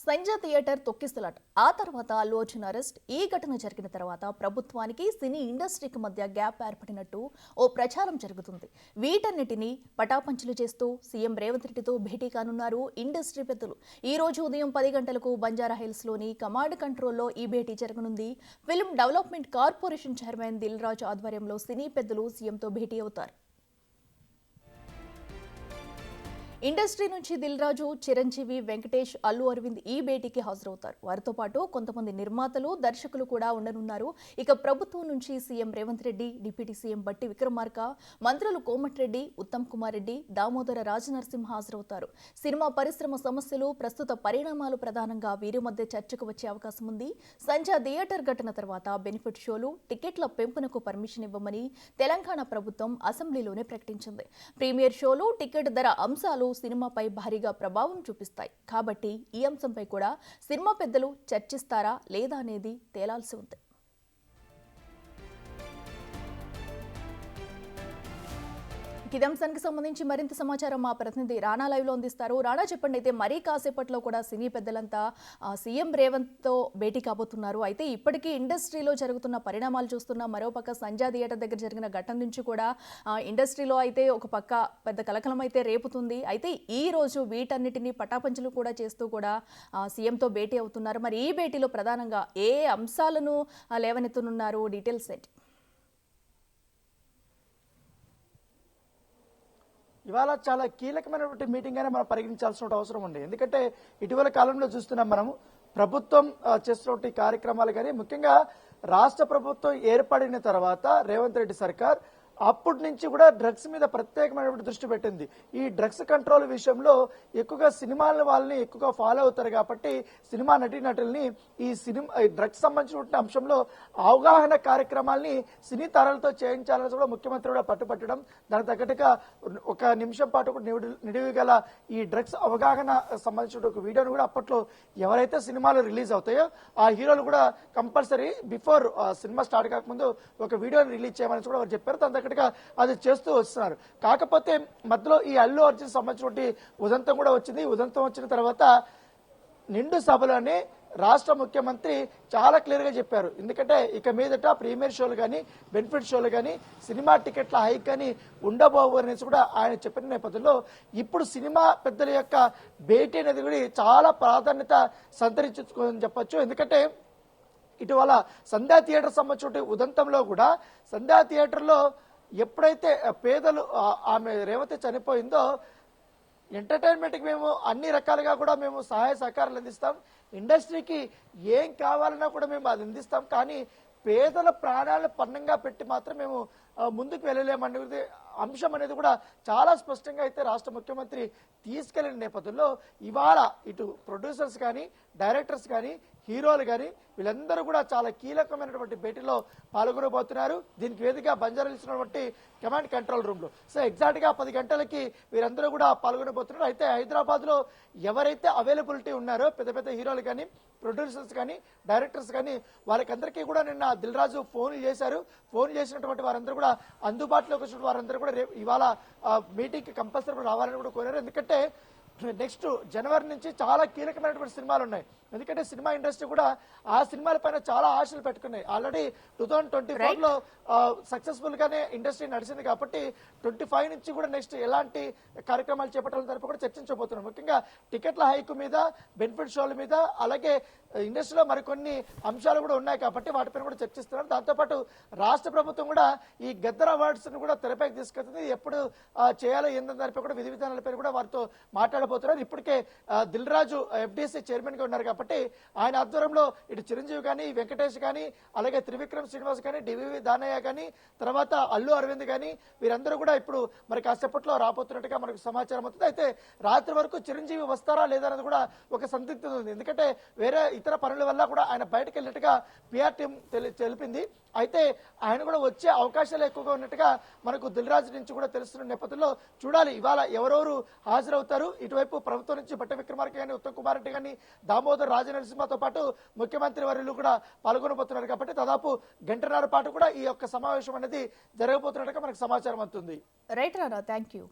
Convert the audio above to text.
Sanjay theatre తొక్కిసలాట ఆ తర్వాత అల్లు అర్జున్ అరెస్ట్ ఈ ఘటన జరిగిన తర్వాత ప్రభుత్వానికి సినీ ఇండస్ట్రీకి మధ్య గ్యాప్ ఏర్పడినట్టు ఓ ప్రచారం జరుగుతుంది. వీటన్నిటిని పటాపంచలు చేస్తూ సీఎం రేవంత్ రెడ్డితో భేటీ కానున్నారు ఇండస్ట్రీ పెద్దలు. ఈ రోజు ఉదయం 10 గంటలకు బంజారాహిల్స్ లోని కమాండ్ కంట్రోల్లో ఈ భేటీ జరగనుంది. Film development corporation chairman Dil Raju ఆధ్వర్యంలో సినీ పెద్దలు సీఎంతో భేటీ అవుతారు. ఇండస్ట్రీ నుంచి దిల్ రాజు, చిరంజీవి, వెంకటేష్, అల్లు అరవింద్ ఈ భేటీకి హాజరవుతారు. వారితో పాటు కొంతమంది నిర్మాతలు, దర్శకులు కూడా ఉండనున్నారు. ఇక ప్రభుత్వం నుంచి CM Revanth Reddy, deputy CM బట్టి విక్రమార్క, మంత్రులు కోమటిరెడ్డి, ఉత్తమ్ కుమార్ రెడ్డి, దామోదర రాజనరసింహ హాజరవుతారు. సినిమా పరిశ్రమ సమస్యలు, ప్రస్తుత పరిణామాలు ప్రధానంగా వీరి మధ్య చర్చకు వచ్చే అవకాశం ఉంది. సంజయ్ థియేటర్ ఘటన తర్వాత బెనిఫిట్ షోలు, టికెట్ల పెంపునకు పర్మిషన్ ఇవ్వమని తెలంగాణ ప్రభుత్వం అసెంబ్లీలోనే ప్రకటించింది. ప్రీమియర్ షోలు, టికెట్ ధర అంశాలు సినిమాపై భారీగా ప్రభావం చూపిస్తాయి. కాబట్టి ఈ అంశంపై కూడా సినిమా పెద్దలు చర్చిస్తారా లేదా అనేది తేలాల్సి ఉంది. ఇదే అంశానికి సంబంధించి మరింత సమాచారం మా ప్రతినిధి రాణా లైవ్ లో అందిస్తారు. రాణా, చెప్పండి. అయితే మరీ కాసేపట్లో కూడా సినీ పెద్దలంతా సీఎం రేవంత్ తో భేటీ కాబోతున్నారు. అయితే ఇప్పటికీ ఇండస్ట్రీలో జరుగుతున్న పరిణామాలు చూస్తున్న మరోపక్క సంజయ్ థియేటర్ దగ్గర జరిగిన ఘటన నుంచి కూడా ఇండస్ట్రీలో అయితే ఒక పక్క పెద్ద కలకలం అయితే రేపుతుంది. అయితే ఈ రోజు వీటన్నిటిని పటాపంచలు కూడా చేస్తూ కూడా సీఎంతో భేటీ అవుతున్నారు. మరి ఈ భేటీలో ప్రధానంగా ఏ అంశాలను లేవనెత్తనున్నారు? డీటెయిల్స్ ఏంటి? ఇవాళ చాలా కీలకమైనటువంటి మీటింగ్ అయినా మనం పరిగణించాల్సిన అవసరం ఉంది. ఎందుకంటే ఇటీవల కాలంలో చూస్తున్నాం మనము ప్రభుత్వం చేస్తున్నటువంటి కార్యక్రమాలు కానీ, ముఖ్యంగా రాష్ట్ర ప్రభుత్వం ఏర్పడిన తర్వాత రేవంత్ రెడ్డి సర్కార్ అప్పటి నుంచి కూడా డ్రగ్స్ మీద ప్రత్యేకమైనటువంటి దృష్టి పెట్టింది. ఈ డ్రగ్స్ కంట్రోల్ విషయంలో ఎక్కువగా సినిమాల వాళ్ళని ఎక్కువగా ఫాలో అవుతారు కాబట్టి సినిమా నటీనటుల్ని ఈ డ్రగ్స్ సంబంధించిన అంశంలో అవగాహన కార్యక్రమాల్ని సినీ తారలతో చేయించాలని కూడా ముఖ్యమంత్రి కూడా పట్టుపట్టడం, దానికి తగ్గట్టుగా ఒక నిమిషం పాటు నిడివి గల ఈ డ్రగ్స్ అవగాహన సంబంధించిన ఒక వీడియోను కూడా అప్పట్లో ఎవరైతే సినిమాలు రిలీజ్ అవుతాయో ఆ హీరోలు కూడా కంపల్సరీ బిఫోర్ సినిమా స్టార్ట్ కాకముందు ఒక వీడియోని రిలీజ్ చేయమని కూడా వారు చెప్పారు. దాని అది చేస్తూ వస్తున్నారు. కాకపోతే మధ్యలో ఈ అల్లు అర్జున్ సంబంధించిన ఉదంతం కూడా వచ్చింది. ఉదంతం వచ్చిన తర్వాత నిండు సభలోనే రాష్ట్ర ముఖ్యమంత్రి చాలా క్లియర్ గా చెప్పారు. ఎందుకంటే ఇక మీదట ప్రీమియర్ షోలు కానీ, బెనిఫిట్ షోలు కానీ, సినిమా టికెట్ల హైక్ కానీ ఉండబోవు అనేసి కూడా ఆయన చెప్పిన నేపథ్యంలో ఇప్పుడు సినిమా పెద్దల యొక్క భేటీ అనేది కూడా చాలా ప్రాధాన్యత సంతరించుకోని చెప్పొచ్చు. ఎందుకంటే ఇటీవల సంధ్యా థియేటర్ సంబంధించిన ఉదంతంలో కూడా సంధ్యా థియేటర్లో ఎప్పుడైతే పేదలు ఆమె రేవతి చనిపోయిందో ఎంటర్టైన్మెంట్కి మేము అన్ని రకాలుగా కూడా మేము సహాయ సహకారాలు అందిస్తాం, ఇండస్ట్రీకి ఏం కావాలన్నా కూడా మేము అది అందిస్తాం, కానీ పేదల ప్రాణాలను పన్నంగా పెట్టి మాత్రం మేము ముందుకు వెళ్ళలేమనేది అంశం అనేది కూడా చాలా స్పష్టంగా అయితే రాష్ట్ర ముఖ్యమంత్రి తీసుకెళ్లిన నేపథ్యంలో ఇవాళ ఇటు ప్రొడ్యూసర్స్ కానీ, డైరెక్టర్స్ కానీ, హీరోలు కానీ వీళ్ళందరూ కూడా చాలా కీలకమైనటువంటి భేటీలో పాల్గొనబోతున్నారు. దీనికి వేదికగా బంజారాహిల్స్‌లోని కమాండ్ కంట్రోల్ రూమ్ లో సో ఎగ్జాక్ట్ గా 10 గంటలకి వీరందరూ కూడా పాల్గొనబోతున్నారు. అయితే హైదరాబాద్ లో ఎవరైతే అవైలబిలిటీ ఉన్నారో పెద్ద పెద్ద హీరోలు కానీ, ప్రొడ్యూసర్స్ కానీ, డైరెక్టర్స్ కానీ వాళ్ళకందరికీ కూడా నిన్న దిల్ రాజు ఫోన్ చేశారు. ఫోన్ చేసినటువంటి వారందరూ కూడా అందుబాటులోకి వచ్చిన వారందరూ కూడా ఇవాళ మీటింగ్ కి కంపల్సరీ రావాలని కూడా కోరారు. ఎందుకంటే నెక్స్ట్ జనవరి నుంచి చాలా కీలకమైనటువంటి సినిమాలు ఉన్నాయి. ఎందుకంటే సినిమా ఇండస్ట్రీ కూడా ఆ సినిమాల పైన చాలా ఆశలు పెట్టుకున్నాయి. ఆల్రెడీ 2024 లో సక్సెస్ఫుల్ గానే ఇండస్ట్రీ నడిచింది కాబట్టి 25 నుంచి కూడా నెక్స్ట్ ఎలాంటి కార్యక్రమాలు చేపట్టాలని తరపు కూడా చర్చించబోతున్నాం. ముఖ్యంగా టికెట్ల హైక్ మీద, బెనిఫిట్ షోల మీద, అలాగే ఇండస్ట్రీలో మరికొన్ని అంశాలు కూడా ఉన్నాయి కాబట్టి వాటిపైన కూడా చర్చిస్తున్నారు. దాంతోపాటు రాష్ట్ర ప్రభుత్వం కూడా ఈ గద్దర్ అవార్డ్స్ ను కూడా తెరపైకి తీసుకెళ్తుంది. ఎప్పుడు చేయాలో ఏందని దానిపై కూడా విధి విధానాలపై కూడా వారితో మాట్లాడబోతున్నారు. ఇప్పటికే దిల్ రాజు ఎఫ్డీసీ చైర్మన్ గా ఉన్నారు కాబట్టి ఆయన ఆధ్వర్యంలో ఇటు చిరంజీవి కానీ, వెంకటేష్ కానీ, అలాగే త్రివిక్రమ్ శ్రీనివాస్ కానీ, డివివి దానయ్య కానీ, తర్వాత అల్లు అరవింద్ కానీ వీరందరూ కూడా ఇప్పుడు మరి కాసేపట్లో రాబోతున్నట్టుగా మనకు సమాచారం అవుతుంది. అయితే రాత్రి వరకు చిరంజీవి వస్తారా లేదా అనేది కూడా ఒక సందిగ్ధత ఉంది. ఎందుకంటే వేరే ఇతర పనుల వల్ల కూడా ఆయన బయటకు వెళ్ళినట్టుగా పిఆర్ టీం తెలిపింది. అయితే ఆయన కూడా వచ్చే అవకాశాలు ఎక్కువగా ఉన్నట్టుగా మనకు దిల్ రాజు నుంచి కూడా తెలుస్తున్న నేపథ్యంలో చూడాలి ఇవాళ ఎవరెవరు హాజరవుతారు. ఇటువైపు ప్రభుత్వం నుంచి బట్టి విక్రమార్క కానీ, ఉత్తమ్ కుమార్ రెడ్డి కానీ, దామోదర్ రాజనరసింహతో పాటు ముఖ్యమంత్రి వర్యులు కూడా పాల్గొనబోతున్నారు కాబట్టి దాదాపు గంటన్నర పాటు కూడా ఈ యొక్క సమావేశం అనేది జరగబోతున్నట్టుగా మనకు సమాచారం అందుతుంది. Right Rana, thank you.